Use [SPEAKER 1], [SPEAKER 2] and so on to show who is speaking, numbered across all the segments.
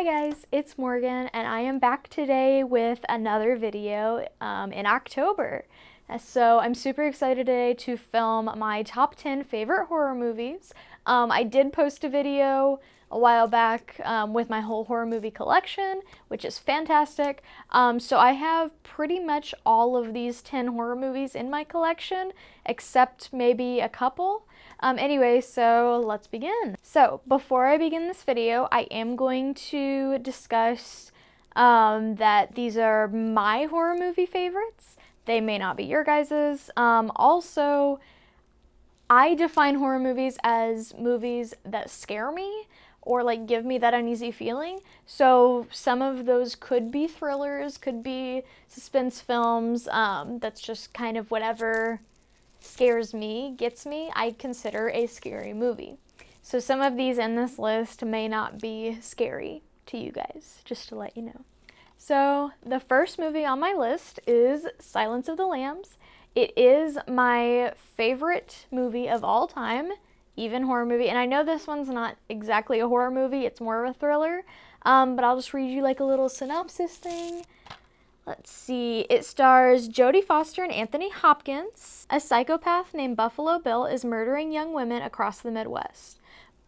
[SPEAKER 1] guys, it's Morgan and I am back today with another video in October. So I'm super excited today to film my top 10 favorite horror movies. I did post a video a while back with my whole horror movie collection, which is fantastic. So I have pretty much all of these 10 horror movies in my collection, except maybe a couple. Anyway, so let's begin. So before I begin this video, I am going to discuss that these are my horror movie favorites. They may not be your guys's. Also, I define horror movies as movies that scare me or like give me that uneasy feeling. So some of those could be thrillers, could be suspense films. That's just kind of whatever scares me, gets me, I consider a scary movie. So some of these in this list may not be scary to you guys, just to let you know. So the first movie on my list is Silence of the Lambs. It is my favorite movie of all time, even horror movie. And I know this one's not exactly a horror movie, it's more of a thriller. But I'll just read you like a little synopsis thing. Let's see, it stars Jodie Foster and Anthony Hopkins. A psychopath named Buffalo Bill is murdering young women across the Midwest.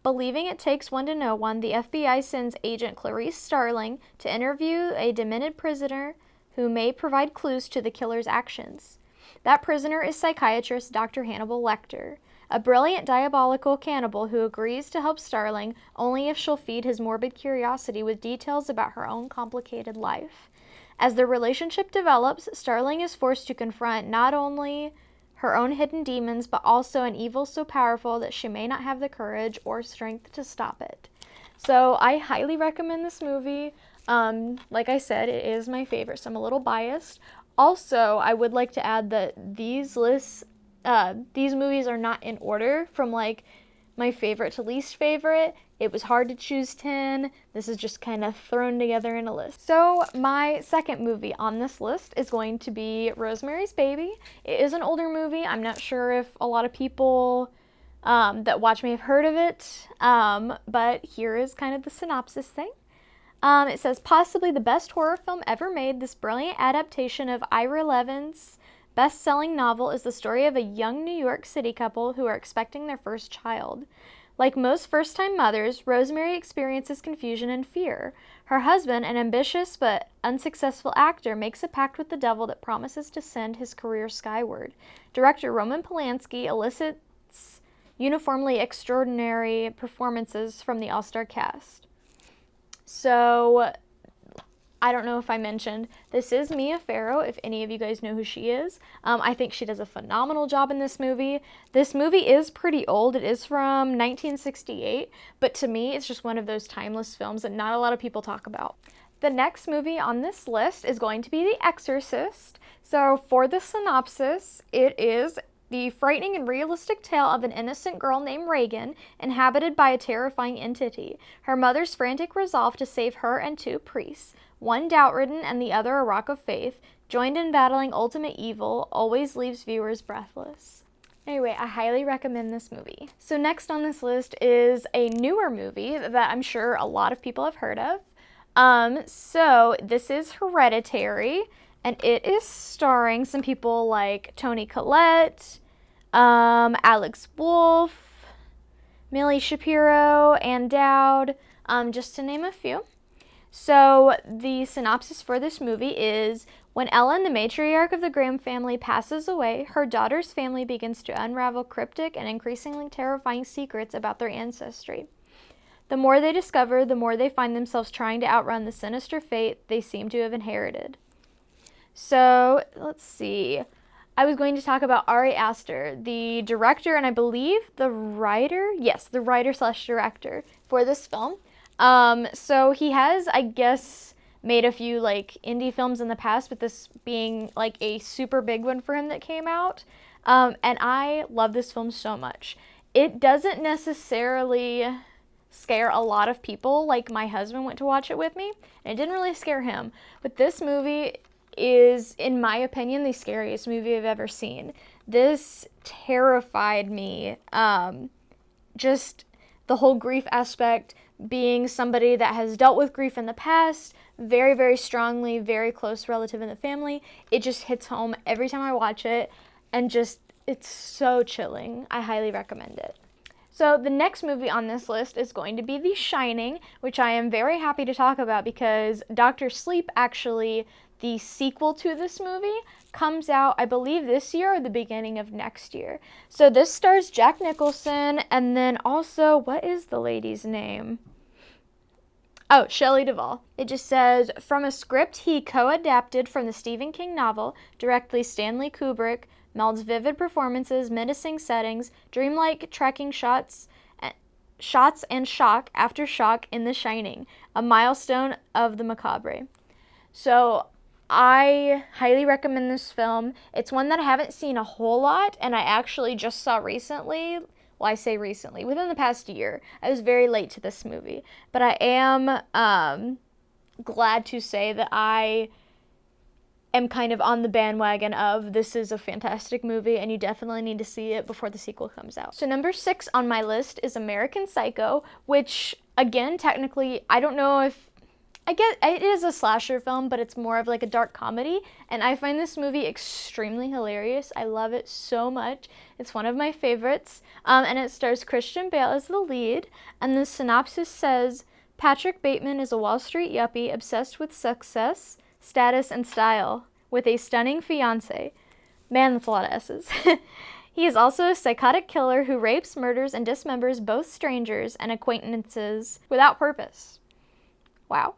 [SPEAKER 1] Believing it takes one to know one, the FBI sends agent Clarice Starling to interview a demented prisoner who may provide clues to the killer's actions. That prisoner is psychiatrist Dr. Hannibal Lecter, a brilliant diabolical cannibal who agrees to help Starling only if she'll feed his morbid curiosity with details about her own complicated life. As the relationship develops, Starling is forced to confront not only her own hidden demons, but also an evil so powerful that she may not have the courage or strength to stop it. So I highly recommend this movie. Like I said, it is my favorite, so I'm a little biased. Also, I would like to add that these movies are not in order from like my favorite to least favorite. It was hard to choose 10. This is just kind of thrown together in a list. So my second movie on this list is going to be Rosemary's Baby. It is an older movie. I'm not sure if a lot of people that watch me have heard of it, but here is kind of the synopsis thing. It says, possibly the best horror film ever made, this brilliant adaptation of Ira Levin's best-selling novel is the story of a young New York City couple who are expecting their first child. Like most first-time mothers, Rosemary experiences confusion and fear. Her husband, an ambitious but unsuccessful actor, makes a pact with the devil that promises to send his career skyward. Director Roman Polanski elicits uniformly extraordinary performances from the all-star cast. So, I don't know if I mentioned, this is Mia Farrow, if any of you guys know who she is. I think she does a phenomenal job in this movie. This movie is pretty old. It is from 1968, but to me, it's just one of those timeless films that not a lot of people talk about. The next movie on this list is going to be The Exorcist. So for the synopsis, it is the frightening and realistic tale of an innocent girl named Reagan, inhabited by a terrifying entity. Her mother's frantic resolve to save her and two priests, one doubt-ridden and the other a rock of faith, joined in battling ultimate evil, always leaves viewers breathless. Anyway, I highly recommend this movie. So next on this list is a newer movie that I'm sure a lot of people have heard of. So this is Hereditary, and it is starring some people like Toni Collette, Alex Wolff, Millie Shapiro, Ann Dowd, just to name a few. So the synopsis for this movie is, when Ellen, the matriarch of the Graham family, passes away, her daughter's family begins to unravel cryptic and increasingly terrifying secrets about their ancestry. The more they discover, the more they find themselves trying to outrun the sinister fate they seem to have inherited. So, let's see. I was going to talk about Ari Aster, the director and I believe the writer? Yes, the writer/director for this film. So he has, I guess, made a few like indie films in the past, but this being like a super big one for him that came out. And I love this film so much. It doesn't necessarily scare a lot of people. Like my husband went to watch it with me and it didn't really scare him. But this movie is, in my opinion, the scariest movie I've ever seen. This terrified me. Just the whole grief aspect, being somebody that has dealt with grief in the past, very, very strongly, very close relative in the family, it just hits home every time I watch it, and just, it's so chilling. I highly recommend it. So the next movie on this list is going to be The Shining, which I am very happy to talk about because Dr. Sleep, actually, the sequel to this movie, comes out, I believe, this year or the beginning of next year. So this stars Jack Nicholson, and then also, what is the lady's name? Oh, Shelley Duvall. It just says, from a script he co-adapted from the Stephen King novel, directly Stanley Kubrick, melds vivid performances, menacing settings, dreamlike tracking shots and shock after shock in The Shining, a milestone of the macabre. So I highly recommend this film. It's one that I haven't seen a whole lot, and I actually just saw recently. Well, I say recently, within the past year. I was very late to this movie, but I am glad to say that I am kind of on the bandwagon of this is a fantastic movie and you definitely need to see it before the sequel comes out. So number 6 on my list is American Psycho, which, again, technically, I don't know if I get it is a slasher film, but it's more of like a dark comedy, and I find this movie extremely hilarious. I love it so much. It's one of my favorites, and it stars Christian Bale as the lead, and the synopsis says, Patrick Bateman is a Wall Street yuppie obsessed with success, status, and style, with a stunning fiancée. Man, that's a lot of S's. He is also a psychotic killer who rapes, murders, and dismembers both strangers and acquaintances without purpose. Wow.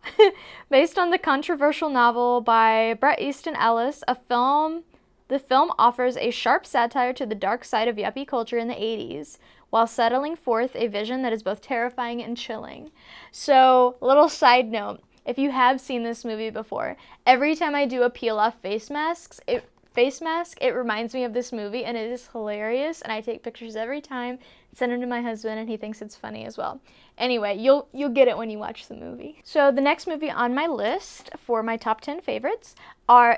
[SPEAKER 1] Based on the controversial novel by Bret Easton Ellis, the film offers a sharp satire to the dark side of yuppie culture in the 80s, while settling forth a vision that is both terrifying and chilling. So, little side note, if you have seen this movie before, every time I do a peel-off face mask, it reminds me of this movie, and it is hilarious, and I take pictures every time, send them to my husband, and he thinks it's funny as well. Anyway, you'll get it when you watch the movie. So the next movie on my list for my top 10 favorites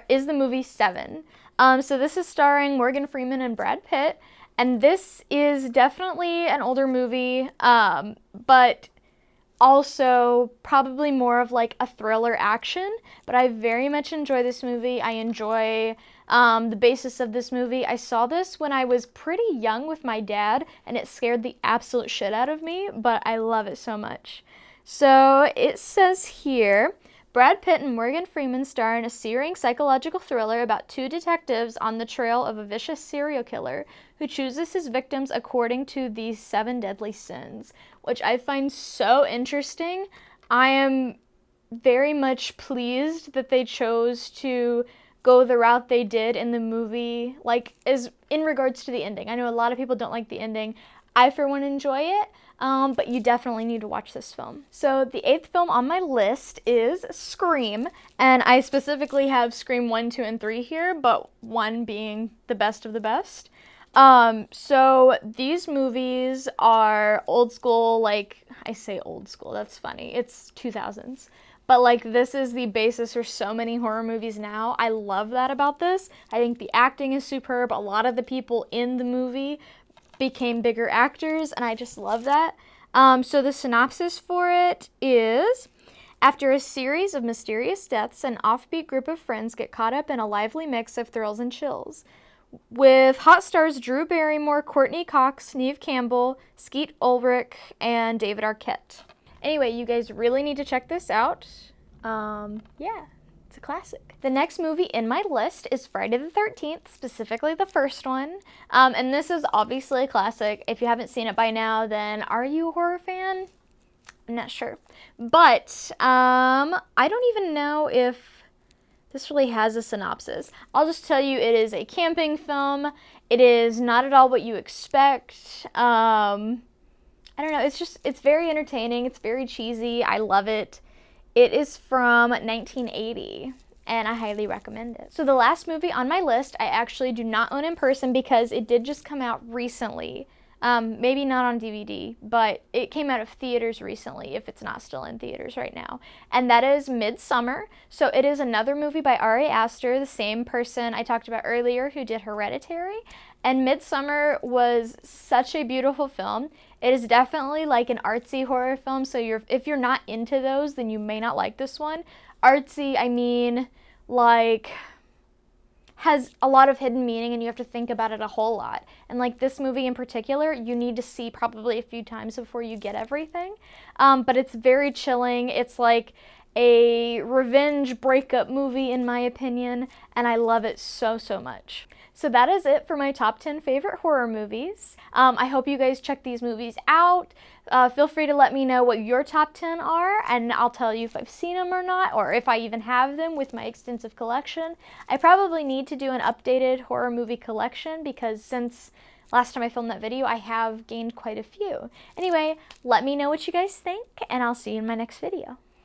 [SPEAKER 1] is the movie Seven. So this is starring Morgan Freeman and Brad Pitt, and this is definitely an older movie, but also probably more of like a thriller action, but I very much enjoy this movie. I enjoy the basis of this movie. I saw this when I was pretty young with my dad, and it scared the absolute shit out of me, but I love it so much. So it says here, Brad Pitt and Morgan Freeman star in a searing psychological thriller about two detectives on the trail of a vicious serial killer who chooses his victims according to the 7 deadly sins, which I find so interesting. I am very much pleased that they chose to go the route they did in the movie, like, is in regards to the ending. I know a lot of people don't like the ending. I, for one, enjoy it, but you definitely need to watch this film. So the 8th film on my list is Scream, and I specifically have Scream 1, 2, and 3 here, but 1 being the best of the best. So these movies are old school, like, I say old school, that's funny, it's 2000s. But, like, this is the basis for so many horror movies now. I love that about this. I think the acting is superb. A lot of the people in the movie became bigger actors, and I just love that. So the synopsis for it is, after a series of mysterious deaths, an offbeat group of friends get caught up in a lively mix of thrills and chills. With hot stars Drew Barrymore, Courtney Cox, Neve Campbell, Skeet Ulrich, and David Arquette. Anyway, you guys really need to check this out. Yeah, it's a classic. The next movie in my list is Friday the 13th, specifically the first one. And this is obviously a classic. If you haven't seen it by now, then are you a horror fan? I'm not sure. But I don't even know if this really has a synopsis. I'll just tell you it is a camping film. It is not at all what you expect. I don't know, it's very entertaining, it's very cheesy, I love it. It is from 1980, and I highly recommend it. So the last movie on my list, I actually do not own in person because it did just come out recently. Maybe not on DVD, but it came out of theaters recently, if it's not still in theaters right now. And that is Midsommar. So it is another movie by Ari Aster, the same person I talked about earlier who did Hereditary. And Midsommar was such a beautiful film. It is definitely like an artsy horror film, so if you're not into those, then you may not like this one. Artsy, I mean, like, has a lot of hidden meaning and you have to think about it a whole lot. And like this movie in particular, you need to see probably a few times before you get everything. But it's very chilling. It's like a revenge breakup movie in my opinion, and I love it so, so much. So that is it for my top 10 favorite horror movies. I hope you guys check these movies out. Feel free to let me know what your top 10 are, and I'll tell you if I've seen them or not, or if I even have them with my extensive collection. I probably need to do an updated horror movie collection because since last time I filmed that video, I have gained quite a few. Anyway, let me know what you guys think, and I'll see you in my next video.